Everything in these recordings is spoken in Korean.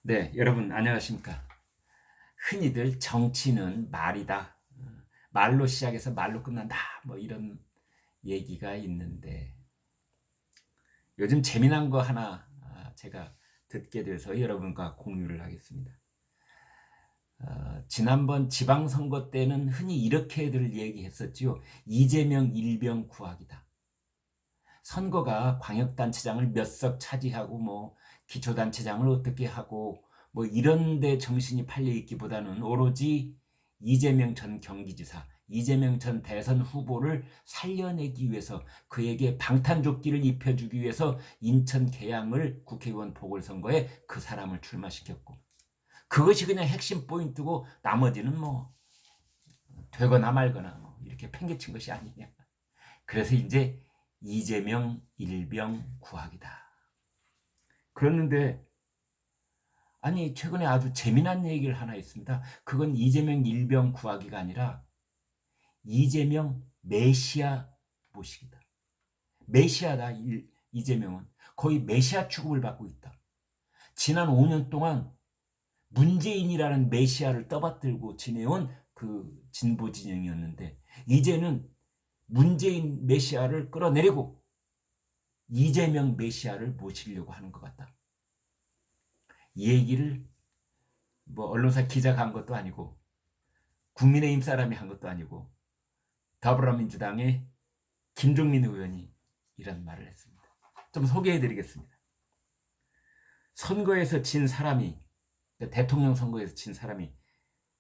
네, 여러분 안녕하십니까? 흔히들 정치는 말이다. 말로 시작해서 말로 끝난다. 뭐 이런 얘기가 있는데 요즘 재미난 거 하나 제가 듣게 돼서 여러분과 공유를 하겠습니다. 지난번 지방선거 때는 흔히 이렇게들 얘기했었지요. 이재명 일병 구하기다. 선거가 광역단체장을 몇 석 차지하고 뭐 기초단체장을 어떻게 하고 뭐 이런 데 정신이 팔려 있기보다는 오로지 이재명 전 경기지사, 이재명 전 대선 후보를 살려내기 위해서 그에게 방탄조끼를 입혀주기 위해서 인천 계양을 국회의원 보궐선거에 그 사람을 출마시켰고 그것이 그냥 핵심 포인트고 나머지는 뭐 되거나 말거나 뭐 이렇게 팽개친 것이 아니냐. 그래서 이제 이재명 일병 구하기다. 그랬는데 아니 최근에 아주 재미난 얘기를 하나 있습니다. 그건 이재명 일병 구하기가 아니라 이재명 메시아 모시기다. 메시아다. 이재명은 거의 메시아 취급을 받고 있다. 지난 5년 동안 문재인이라는 메시아를 떠받들고 지내온 그 진보 진영이었는데 이제는 문재인 메시아를 끌어내리고 이재명 메시아를 모시려고 하는 것 같다. 이 얘기를 뭐 언론사 기자가 한 것도 아니고 국민의힘 사람이 한 것도 아니고 더불어민주당의 김종민 의원이 이런 말을 했습니다. 좀 소개해드리겠습니다. 선거에서 진 사람이 대통령 선거에서 진 사람이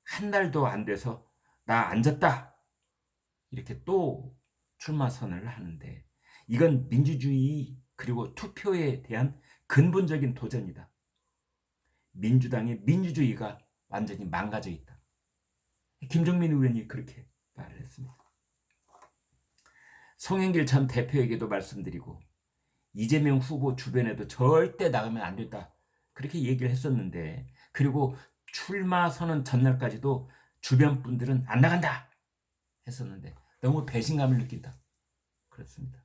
한 달도 안 돼서 나 앉았다 이렇게 또 출마 선언을 하는데 이건 민주주의 그리고 투표에 대한 근본적인 도전이다. 민주당의 민주주의가 완전히 망가져 있다. 김종민 의원이 그렇게 말을 했습니다. 송영길 전 대표에게도 말씀드리고 이재명 후보 주변에도 절대 나가면 안 된다. 그렇게 얘기를 했었는데 그리고 출마 선언 전날까지도 주변 분들은 안 나간다 했었는데 너무 배신감을 느낀다. 그렇습니다.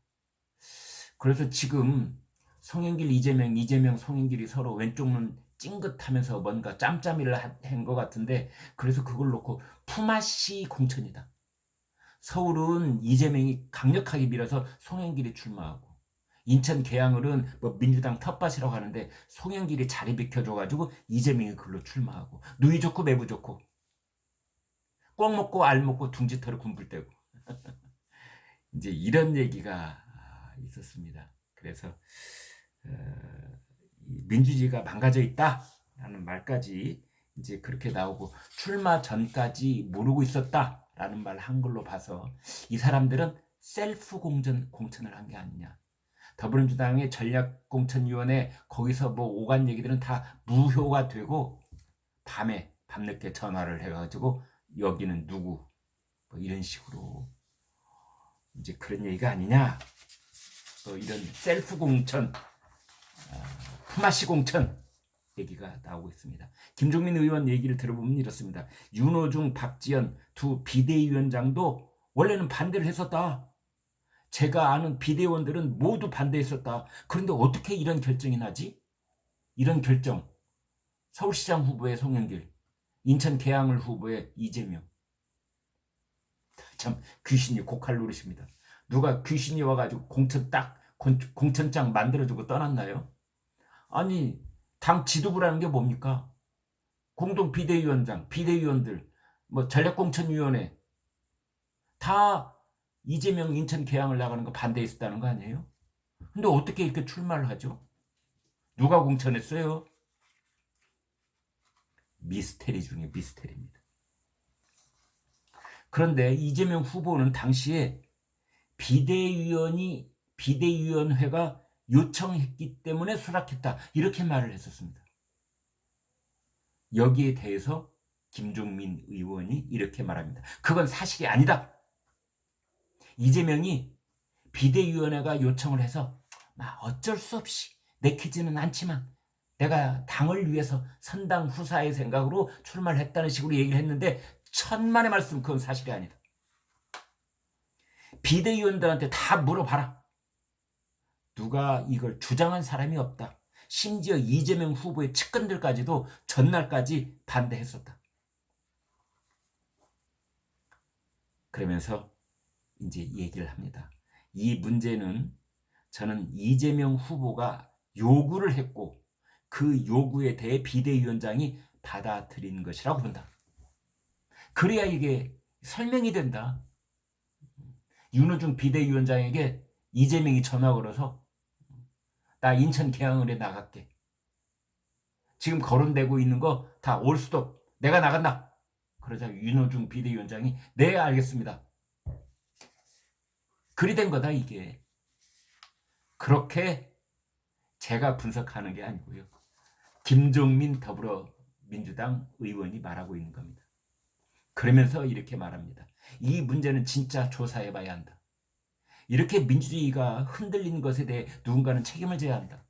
그래서 지금 송영길, 이재명, 송영길이 서로 왼쪽 눈 찡긋하면서 뭔가 짬짬이를 한 것 같은데 그래서 그걸 놓고 품앗이 공천이다. 서울은 이재명이 강력하게 밀어서 송영길이 출마하고 인천 계양을은 뭐 민주당 텃밭이라고 하는데 송영길이 자리 비켜줘가지고 이재명이 글로 출마하고 누이 좋고 매부 좋고 꼭 먹고 알 먹고 둥지털을 군불대고 이제 이런 얘기가 있었습니다. 그래서 민주주의가 망가져 있다라는 말까지 이제 그렇게 나오고 출마 전까지 모르고 있었다라는 말 한글로 봐서 이 사람들은 셀프 공천을 한 게 아니냐. 더불어민주당의 전략공천위원회 거기서 뭐 오간 얘기들은 다 무효가 되고 밤늦게 전화를 해가지고 여기는 누구 뭐 이런 식으로 이제 그런 얘기가 아니냐. 또 이런 셀프 공천, 품앗이 공천 얘기가 나오고 있습니다. 김종민 의원 얘기를 들어보면 이렇습니다. 윤호중, 박지원 두 비대위원장도 원래는 반대를 했었다. 제가 아는 비대위원들은 모두 반대했었다. 그런데 어떻게 이런 결정이 나지? 이런 결정. 서울시장 후보의 송영길, 인천 계양을 후보의 이재명. 참 귀신이 고칼 노릇입니다. 누가 귀신이 와가지고 공천장 만들어주고 떠났나요? 아니 당 지도부라는 게 뭡니까? 공동 비대위원장, 비대위원들, 뭐 전략공천위원회 다 이재명 인천 계양을 나가는 거 반대했었다는 거 아니에요? 근데 어떻게 이렇게 출마를 하죠? 누가 공천했어요? 미스테리 중에 미스테리입니다. 그런데 이재명 후보는 당시에 비대위원회가 요청했기 때문에 수락했다. 이렇게 말을 했었습니다. 여기에 대해서 김종민 의원이 이렇게 말합니다. 그건 사실이 아니다. 이재명이 비대위원회가 요청을 해서 어쩔 수 없이 내키지는 않지만 내가 당을 위해서 선당 후사의 생각으로 출마를 했다는 식으로 얘기를 했는데 천만의 말씀 그건 사실이 아니다. 비대위원들한테 다 물어봐라. 누가 이걸 주장한 사람이 없다. 심지어 이재명 후보의 측근들까지도 전날까지 반대했었다. 그러면서 이제 얘기를 합니다. 이 문제는 저는 이재명 후보가 요구를 했고 그 요구에 대해 비대위원장이 받아들인 것이라고 본다. 그래야 이게 설명이 된다. 윤호중 비대위원장에게 이재명이 전화 걸어서 나 인천 계양을에 나갈게. 지금 거론되고 있는 거 다 올스톱. 내가 나간다. 그러자 윤호중 비대위원장이 네 알겠습니다. 그리 된 거다 이게. 그렇게 제가 분석하는 게 아니고요. 김종민 더불어민주당 의원이 말하고 있는 겁니다. 그러면서 이렇게 말합니다. 이 문제는 진짜 조사해봐야 한다. 이렇게 민주주의가 흔들리는 것에 대해 누군가는 책임을 져야 한다.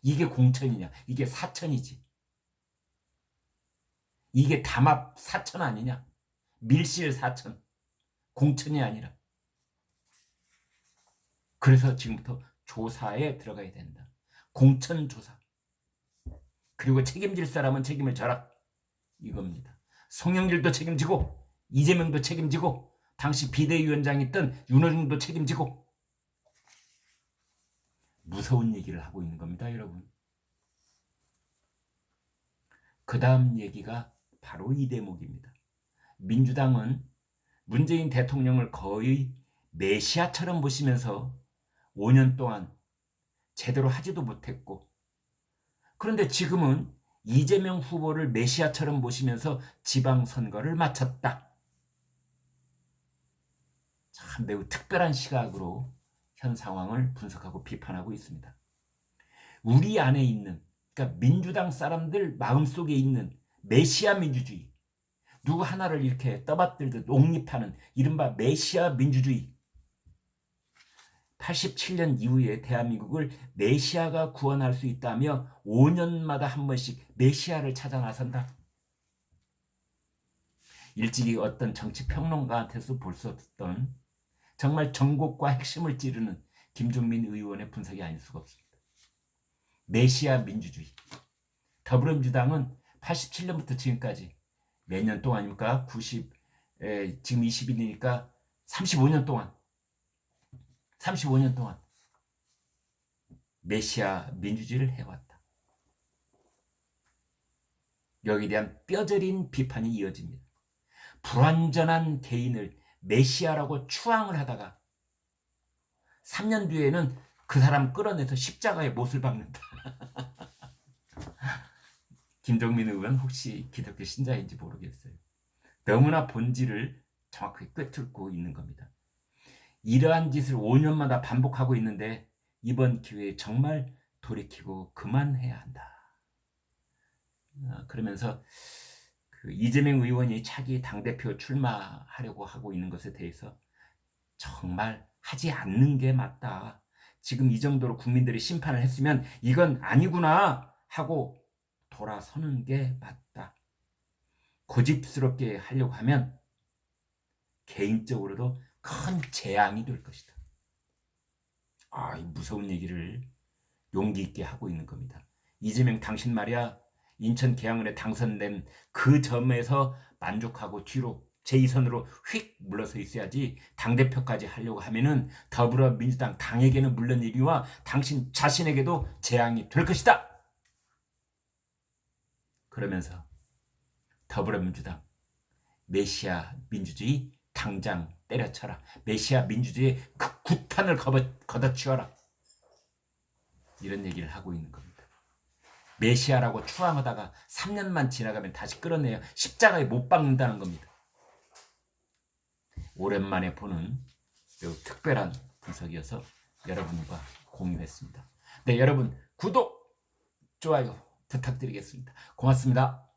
이게 공천이냐? 이게 사천이지. 이게 담합 사천 아니냐? 밀실 사천. 공천이 아니라. 그래서 지금부터 조사에 들어가야 된다. 공천 조사. 그리고 책임질 사람은 책임을 져라. 이겁니다. 송영길도 책임지고 이재명도 책임지고 당시 비대위원장이었던 윤호중도 책임지고 무서운 얘기를 하고 있는 겁니다, 여러분. 그 다음 얘기가 바로 이 대목입니다. 민주당은 문재인 대통령을 거의 메시아처럼 보시면서 5년 동안 제대로 하지도 못했고 그런데 지금은 이재명 후보를 메시아처럼 보시면서 지방선거를 마쳤다. 참 매우 특별한 시각으로 현 상황을 분석하고 비판하고 있습니다. 우리 안에 있는 그러니까 민주당 사람들 마음속에 있는 메시아 민주주의 누구 하나를 이렇게 떠받들듯 옹립하는 이른바 메시아 민주주의 87년 이후에 대한민국을 메시아가 구원할 수 있다며 5년마다 한 번씩 메시아를 찾아 나선다. 일찍이 어떤 정치평론가한테서 볼 수 없었던 정말 전곡과 핵심을 찌르는 김종민 의원의 분석이 아닐 수가 없습니다. 메시아 민주주의. 더불어민주당은 87년부터 지금까지 몇 년 동안입니까? 지금 20일이니까 35년 동안 메시아 민주주의를 해왔다. 여기에 대한 뼈저린 비판이 이어집니다. 불완전한 개인을 메시아라고 추앙을 하다가 3년 뒤에는 그 사람 끌어내서 십자가에 못을 박는다. 김종민 의원 혹시 기독교 신자인지 모르겠어요. 너무나 본질을 정확하게 꿰뚫고 있는 겁니다. 이러한 짓을 5년마다 반복하고 있는데 이번 기회에 정말 돌이키고 그만해야 한다. 그러면서 그 이재명 의원이 차기 당대표 출마하려고 하고 있는 것에 대해서 정말 하지 않는 게 맞다. 지금 이 정도로 국민들이 심판을 했으면 이건 아니구나 하고 돌아서는 게 맞다. 고집스럽게 하려고 하면 개인적으로도 큰 재앙이 될 것이다. 이 무서운 얘기를 용기 있게 하고 있는 겁니다. 이재명 당신 말이야 인천 계양을에 당선된 그 점에서 만족하고 뒤로 제2선으로 휙 물러서 있어야지 당대표까지 하려고 하면은 더불어민주당 당에게는 물론이니와 당신 자신에게도 재앙이 될 것이다. 그러면서 더불어민주당 메시아 민주주의 당장 때려쳐라. 메시아 민주주의의 그 구탄을 걷어치워라. 이런 얘기를 하고 있는 겁니다. 메시아라고 추앙하다가 3년만 지나가면 다시 끌어내야 십자가에 못 박는다는 겁니다. 오랜만에 보는 매우 특별한 분석이어서 여러분과 공유했습니다. 네, 여러분 구독, 좋아요 부탁드리겠습니다. 고맙습니다.